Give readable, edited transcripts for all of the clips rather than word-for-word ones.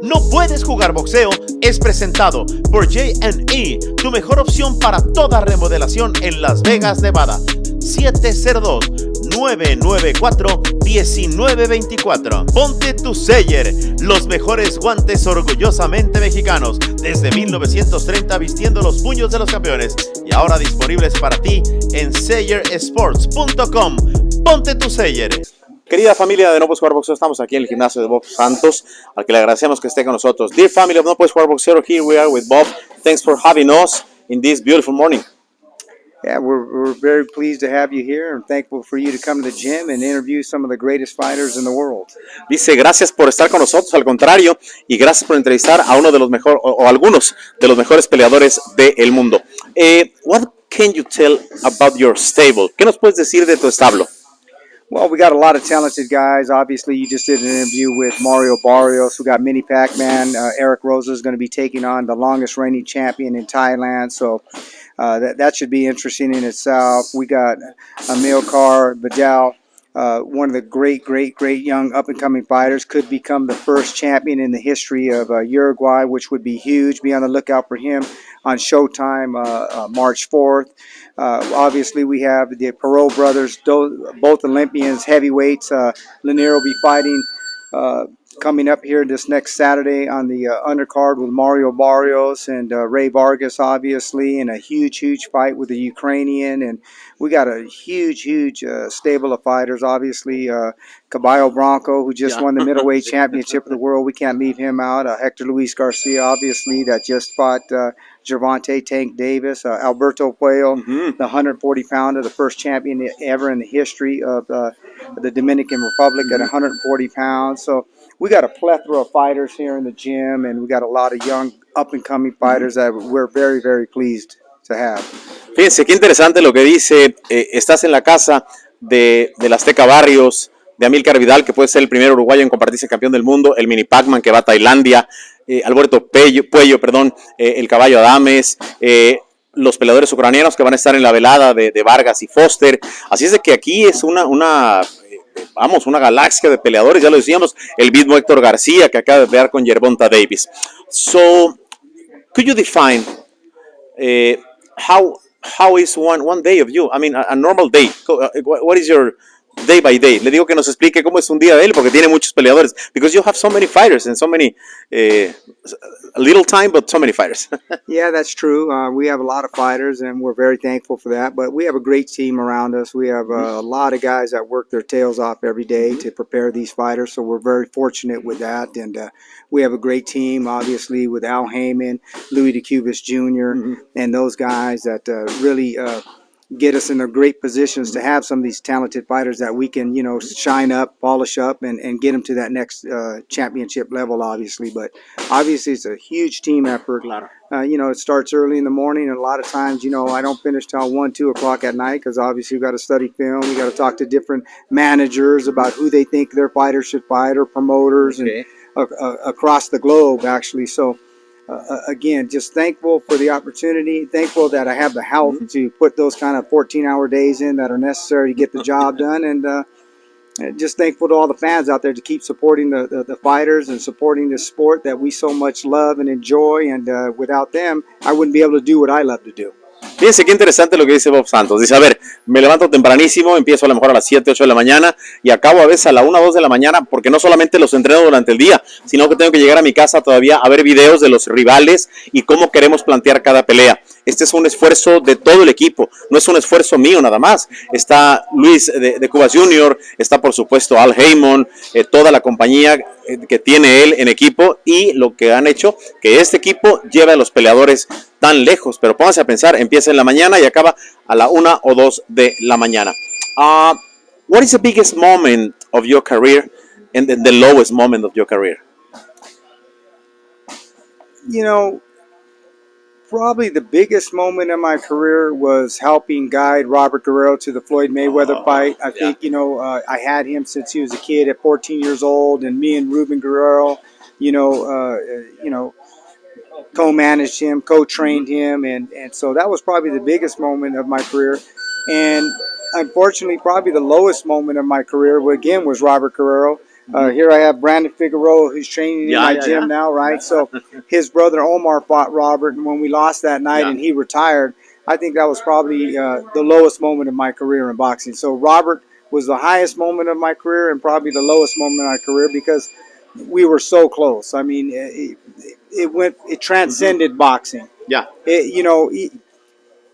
No Puedes Jugar Boxeo es presentado por J&E, tu mejor opción para toda remodelación en Las Vegas, Nevada. 702-994-1924. Ponte tu SEYER, los mejores guantes orgullosamente mexicanos, desde 1930 vistiendo los puños de los campeones y ahora disponibles para ti en SEYERSports.com. Ponte tu SEYER. Querida familia de No Puedes Jugar Boxeo, estamos aquí en el gimnasio de Bob Santos, al que le agradecemos que esté con nosotros. Dear family of No Puedes Jugar Boxeo, here we are with Bob. Thanks for having us in this beautiful morning. Yeah, we're very pleased to have you here and thankful for you to come to the gym and interview some of the greatest fighters in the world. Dice, gracias por estar con nosotros, al contrario, y gracias por entrevistar a uno de los mejores, o algunos de los mejores peleadores del mundo. What can you tell about your stable? ¿Qué nos puedes decir de tu establo? Well, we got a lot of talented guys. Obviously, you just did an interview with Mario Barrios. We got Mini Pac-Man. Eric Rosa is going to be taking on the longest reigning champion in Thailand. So that should be interesting in itself. We got Amilcar Vidal, one of the great young up-and-coming fighters. Could become the first champion in the history of Uruguay, which would be huge. Be on the lookout for him on Showtime March 4th. Obviously, we have the Perot brothers, both Olympians, heavyweights. Lanier will be fighting coming up here this next Saturday on the undercard with Mario Barrios and Ray Vargas, obviously, and a huge fight with the Ukrainian. And we got a huge stable of fighters, obviously. Caballo Bronco, who just won the middleweight championship of the world. We can't leave him out. Hector Luis Garcia, obviously, that just fought Gervonta Tank Davis. Alberto Puello, the 140-pounder, the first champion ever in the history of the Dominican Republic at 140 pounds. So we got a plethora of fighters here in the gym, and we got a lot of young up-and-coming fighters that we're very pleased to have. Fíjense, qué interesante lo que dice. Estás en la casa del Azteca Barrios, de Amílcar Vidal, que puede ser el primer uruguayo en convertirse en campeón del mundo, el Mini Pac-Man que va a Tailandia, Alberto Puello, el Caballo Adames, los peleadores ucranianos que van a estar en la velada de Vargas y Foster. Así es de que aquí es una galaxia de peleadores, ya lo decíamos, el mismo Héctor García que acaba de pelear con Gervonta Davis. So, could you define how is one day of you? I mean, a normal day. What is your day by day? Le digo que nos explique cómo es un día de él, porque tiene muchos peleadores. Because you have so many fighters and so many, little time, but so many fighters. Yeah, that's true. We have a lot of fighters, and we're very thankful for that. But we have a great team around us. We have a lot of guys that work their tails off every day to prepare these fighters. So we're very fortunate with that. And we have a great team, obviously, with Al Heyman, Louis DeCubas Jr., and those guys that really get us in the great positions to have some of these talented fighters that we can, shine up, polish up, and get them to that next championship level, obviously. But obviously, it's a huge team effort. It starts early in the morning, and a lot of times, I don't finish till 1, 2 o'clock at night because obviously we've got to study film. We got to talk to different managers about who they think their fighters should fight, or promoters, and across the globe, actually. So, again, just thankful for the opportunity, thankful that I have the health to put those kind of 14-hour days in that are necessary to get the job done, and just thankful to all the fans out there to keep supporting the fighters and supporting this sport that we so much love and enjoy, and without them, I wouldn't be able to do what I love to do. Fíjense qué interesante lo que dice Bob Santos. Dice, a ver, me levanto tempranísimo, empiezo a lo mejor a las 7, 8 de la mañana y acabo a veces a la 1, 2 de la mañana, porque no solamente los entreno durante el día, sino que tengo que llegar a mi casa todavía a ver videos de los rivales y cómo queremos plantear cada pelea. Este es un esfuerzo de todo el equipo, no es un esfuerzo mío nada más. Está Luis de Cubas Jr., está por supuesto Al Heyman, toda la compañía que tiene él en equipo, y lo que han hecho que este equipo lleve a los peleadores tan lejos. Pero pónganse a pensar, empieza en la mañana y acaba a la 1 o 2 de la mañana. What is the biggest moment of your career and the lowest moment of your career? Probably the biggest moment in my career was helping guide Robert Guerrero to the Floyd Mayweather fight. I think, I had him since he was a kid at 14 years old, and me and Ruben Guerrero, co-managed him, co-trained him, and so that was probably the biggest moment of my career. And unfortunately, probably the lowest moment of my career, again, was Robert Guerrero. Here I have Brandon Figueroa, who's training in my gym now, right? So his brother Omar fought Robert, and when we lost that night and he retired, I think that was probably the lowest moment of my career in boxing. So Robert was the highest moment of my career and probably the lowest moment of my career because we were so close. I mean, it transcended boxing. Yeah.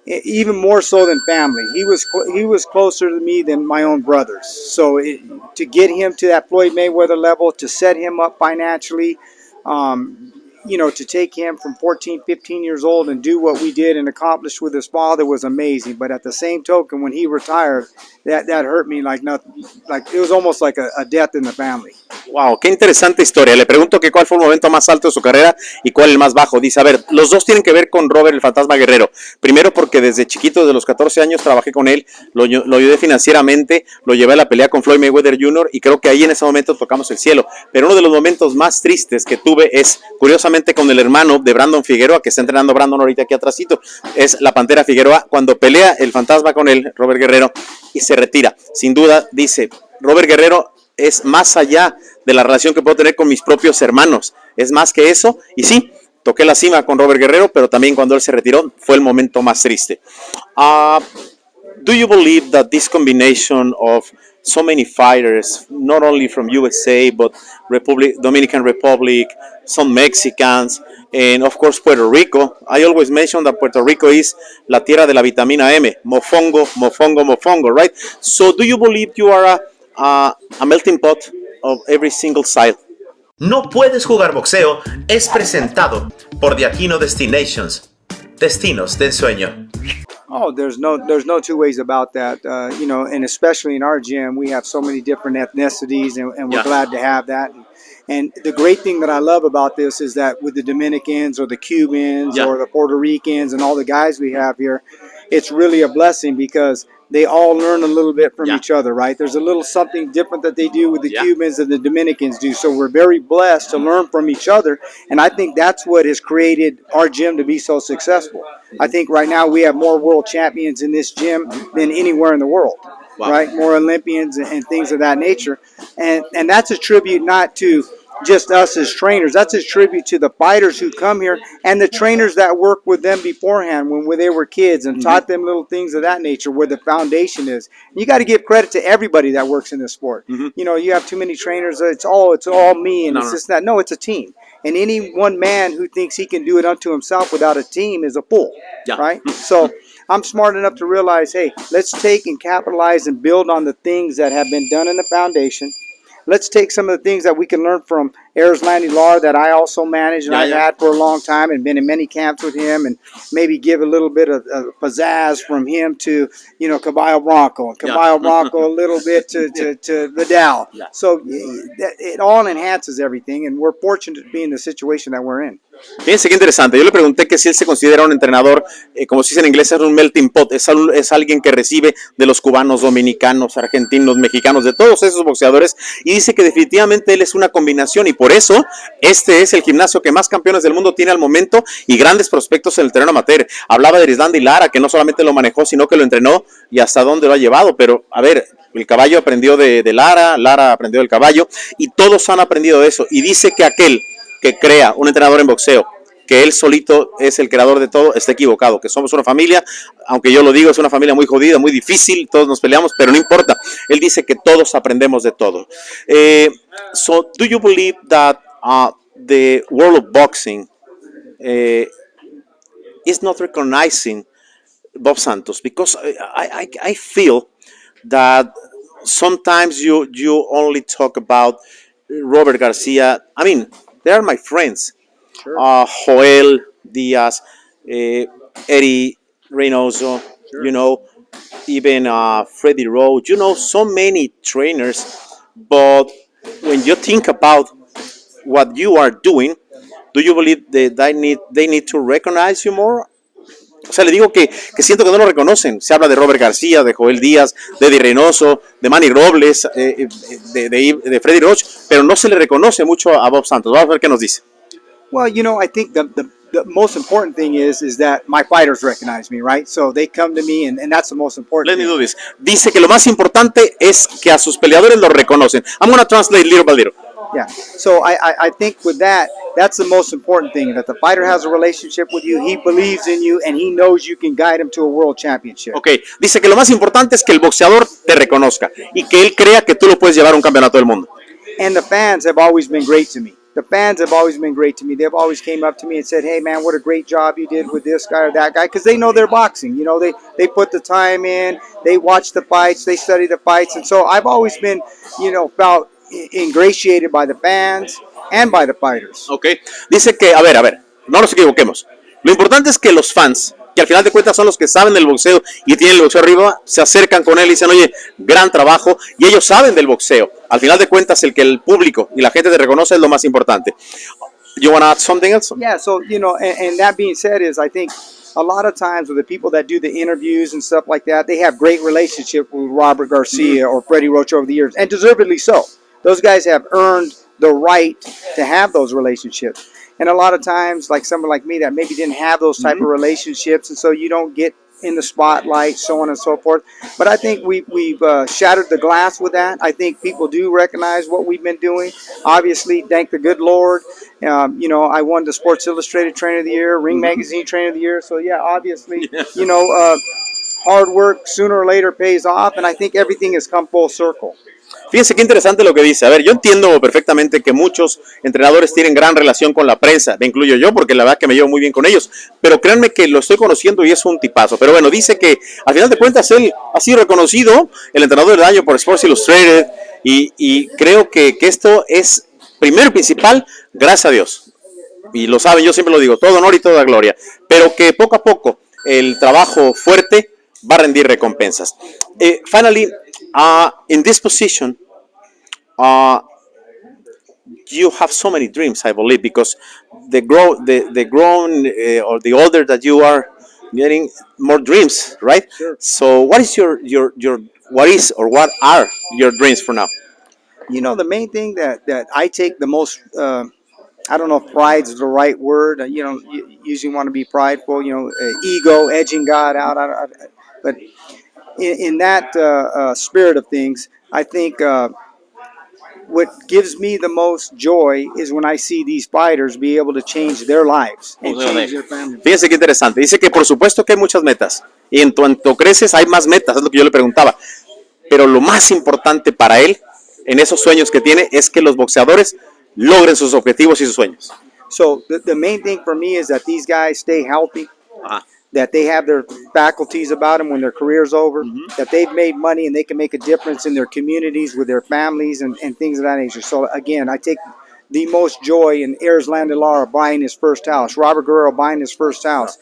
Even more so than family. He was closer to me than my own brothers. So to get him to that Floyd Mayweather level, to set him up financially, to take him from 14, 15 years old and do what we did and accomplish with his father was amazing. But at the same token, when he retired, that hurt me like nothing. Like it was almost like a death in the family. Wow, qué interesante historia. Le pregunto que cuál fue el momento más alto de su carrera y cuál el más bajo. Dice, a ver, los dos tienen que ver con Robert el Fantasma Guerrero. Primero porque desde chiquito, desde los 14 años, trabajé con él, lo ayudé financieramente, lo llevé a la pelea con Floyd Mayweather Jr. y creo que ahí en ese momento tocamos el cielo. Pero uno de los momentos más tristes que tuve es, curiosamente, con el hermano de Brandon Figueroa, que está entrenando Brandon ahorita aquí atrásito, es la Pantera Figueroa, cuando pelea el Fantasma con él, Robert Guerrero, y se retira. Sin duda, dice, Robert Guerrero es más allá de la relación que puedo tener con mis propios hermanos. Es más que eso. Y sí, toqué la cima con Robert Guerrero, pero también cuando él se retiró fue el momento más triste. Do you believe that this combination of so many fighters, not only from USA, but Dominican Republic, some Mexicans, and of course Puerto Rico. I always mention that Puerto Rico is la tierra de la vitamina M, mofongo, mofongo, mofongo, right? So do you believe you are a melting pot of every single side? No Puedes Jugar Boxeo es presentado por The Aquino Destinations, destinos de ensueño. Oh, there's no two ways about that. And especially in our gym, we have so many different ethnicities, and we're glad to have that. And the great thing that I love about this is that with the Dominicans or the Cubans or the Puerto Ricans and all the guys we have here, it's really a blessing because they all learn a little bit from each other, right? There's a little something different that they do with the Cubans and the Dominicans do. So we're very blessed to learn from each other. And I think that's what has created our gym to be so successful. I think right now we have more world champions in this gym than anywhere in the world, right? More Olympians and things of that nature. And that's a tribute not to just us as trainers. That's a tribute to the fighters who come here and the trainers that worked with them beforehand when they were kids and taught them little things of that nature where the foundation is. You got to give credit to everybody that works in this sport. You have too many trainers. It's all me and it's just that. No, it's a team. And any one man who thinks he can do it unto himself without a team is a fool, right? So I'm smart enough to realize, hey, let's take and capitalize and build on the things that have been done in the foundation. Let's take some of the things that we can learn from Landy Lar that I also managed and I've had for a long time and been in many camps with him, and maybe give a little bit of pizzazz from him to, Caballo Bronco, and Caballo Bronco a little bit to Vidal. So it all enhances everything, and we're fortunate to be in the situation that we're in. Fíjense qué interesante. Yo le pregunté que si él se considera un entrenador, como se dice en inglés, es un melting pot, es alguien que recibe de los cubanos, dominicanos, argentinos, mexicanos, de todos esos boxeadores, y dice que definitivamente él es una combinación, y por eso este es el gimnasio que más campeones del mundo tiene al momento y grandes prospectos en el terreno amateur. Hablaba de Landy Lara, que no solamente lo manejó, sino que lo entrenó y hasta dónde lo ha llevado, pero a ver, el caballo aprendió de Lara, Lara aprendió del caballo, y todos han aprendido de eso, y dice que aquel que crea un entrenador en boxeo, que él solito es el creador de todo, está equivocado, que somos una familia, aunque yo lo digo, es una familia muy jodida, muy difícil, todos nos peleamos, pero no importa. Él dice que todos aprendemos de todo. So, do you believe that the world of boxing is not recognizing Bob Santos? Because I feel that sometimes you only talk about Robert Garcia. I mean, they are my friends. Sure. Joel Diaz, Eddie Reynoso, even Freddie Rowe, so many trainers. But when you think about what you are doing, do you believe that they need to recognize you more? O sea, le digo que siento que no lo reconocen. Se habla de Robert García, de Joel Díaz, de Eddie Reynoso, de Manny Robles, de Freddie Roach, pero no se le reconoce mucho a Bob Santos. Vamos a ver qué nos dice. Well, I think the the most important thing is that my fighters recognize me, right? So they come to me, and that's the most important Let me thing. do this. Dice que lo más importante es que a sus peleadores los reconocen. I'm going to translate little by little. Yeah. So I think with that, that's the most important thing, that the fighter has a relationship with you, he believes in you, and he knows you can guide him to a world championship. Ok, dice que lo más importante es que el boxeador te reconozca y que él crea que tú lo puedes llevar a un campeonato del mundo. And the fans have always been great to me. The fans have always been great to me. They've always came up to me and said, hey, man, what a great job you did with this guy or that guy, because they know they're boxing. You know, they put the time in, they watch the fights, they study the fights. And so I've always been, felt ingratiated by the fans and by the fighters. Ok, dice que, a ver, no nos equivoquemos. Lo importante es que los fans, que al final de cuentas son los que saben del boxeo y tienen el boxeo arriba, se acercan con él y dicen, oye, gran trabajo, y ellos saben del boxeo. Al final de cuentas, el que el público y la gente te reconoce es lo más importante. You want to add something else? Yeah, so, and that being said is, I think a lot of times with the people that do the interviews and stuff like that, they have great relationship with Robert Garcia or Freddie Roach over the years, and deservedly so. Those guys have earned the right to have those relationships. And a lot of times, like someone like me that maybe didn't have those type of relationships, and so you don't get in the spotlight, so on and so forth. But I think we've shattered the glass with that. I think people do recognize what we've been doing. Obviously, thank the good Lord. I won the Sports Illustrated Trainer of the Year, Ring Magazine Trainer of the Year. So, yeah, obviously, hard work sooner or later pays off, and I think everything has come full circle. Fíjense qué interesante lo que dice. A ver, yo entiendo perfectamente que muchos entrenadores tienen gran relación con la prensa, me incluyo yo porque la verdad que me llevo muy bien con ellos, pero créanme que lo estoy conociendo y es un tipazo. Pero bueno, dice que al final de cuentas él ha sido reconocido el entrenador del año por Sports Illustrated y creo que esto es primero y principal, gracias a Dios. Y lo saben, yo siempre lo digo, todo honor y toda gloria, pero que poco a poco el trabajo fuerte va a rendir recompensas. Finally, in this position, you have so many dreams, I believe, because the grown or the older that you are, getting more dreams, right? Sure. So, what is what are your dreams for now? The main thing that I take the most, I don't know if pride is the right word. You usually want to be prideful. Ego, edging God out. But in that spirit of things, I think what gives me the most joy is when I see these fighters be able to change their lives and change their families. Fíjense qué interesante. Dice que por supuesto que hay muchas metas. Y en cuanto creces hay más metas, es lo que yo le preguntaba. Pero lo más importante para él, en esos sueños que tiene, es que los boxeadores logren sus objetivos y sus sueños. So the main thing for me is that these guys stay healthy. That they have their faculties about them when their career's over, that they've made money and they can make a difference in their communities with their families and things of that nature. So again, I take the most joy in Ayers Landelara buying his first house, Robert Guerrero buying his first house,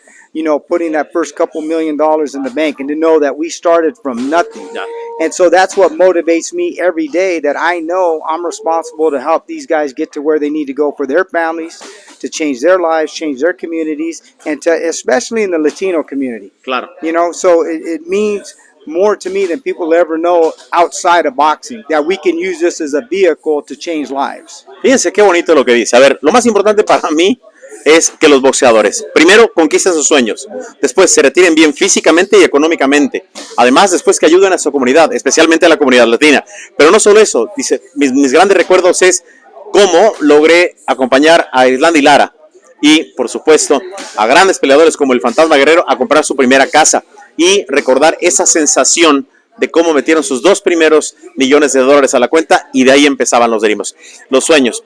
putting that first couple $1 million in the bank, and to know that we started from nothing. Yeah. And so that's what motivates me every day, that I know I'm responsible to help these guys get to where they need to go for their families, to change their lives, change their communities, and to, especially in the Latino community. Claro. So it means more to me than people ever know outside of boxing, that we can use this as a vehicle to change lives. Fíjense qué bonito lo que dice. A ver, lo más importante para mí es que los boxeadores, primero, conquisten sus sueños, después se retiren bien físicamente y económicamente, además después que ayuden a su comunidad, especialmente a la comunidad latina. Pero no solo eso, dice, mis grandes recuerdos es cómo logré acompañar a Irlanda y Lara y, por supuesto, a grandes peleadores como el Fantasma Guerrero a comprar su primera casa y recordar esa sensación de cómo metieron sus 2 primeros millones de dólares a la cuenta y de ahí empezaban los dreams, los sueños.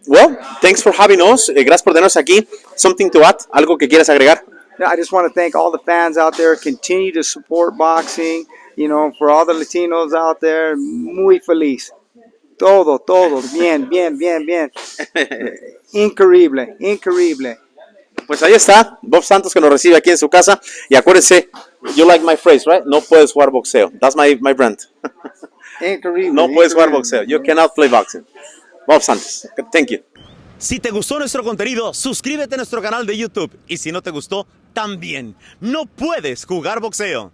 Well, thanks for having us. Gracias por tenernos aquí. Something to add? ¿Algo que quieras agregar? No, I just want to thank all the fans out there. Continue to support boxing. For all the Latinos out there, muy feliz. Todo, bien. Increíble. Pues ahí está, Bob Santos, que nos recibe aquí en su casa. Y acuérdense, you like my phrase, right? No puedes jugar boxeo. That's my brand. Increíble. No puedes jugar boxeo. You cannot play boxing. Bob Santos, thank you. Si te gustó nuestro contenido, suscríbete a nuestro canal de YouTube. Y si no te gustó, también. No puedes jugar boxeo.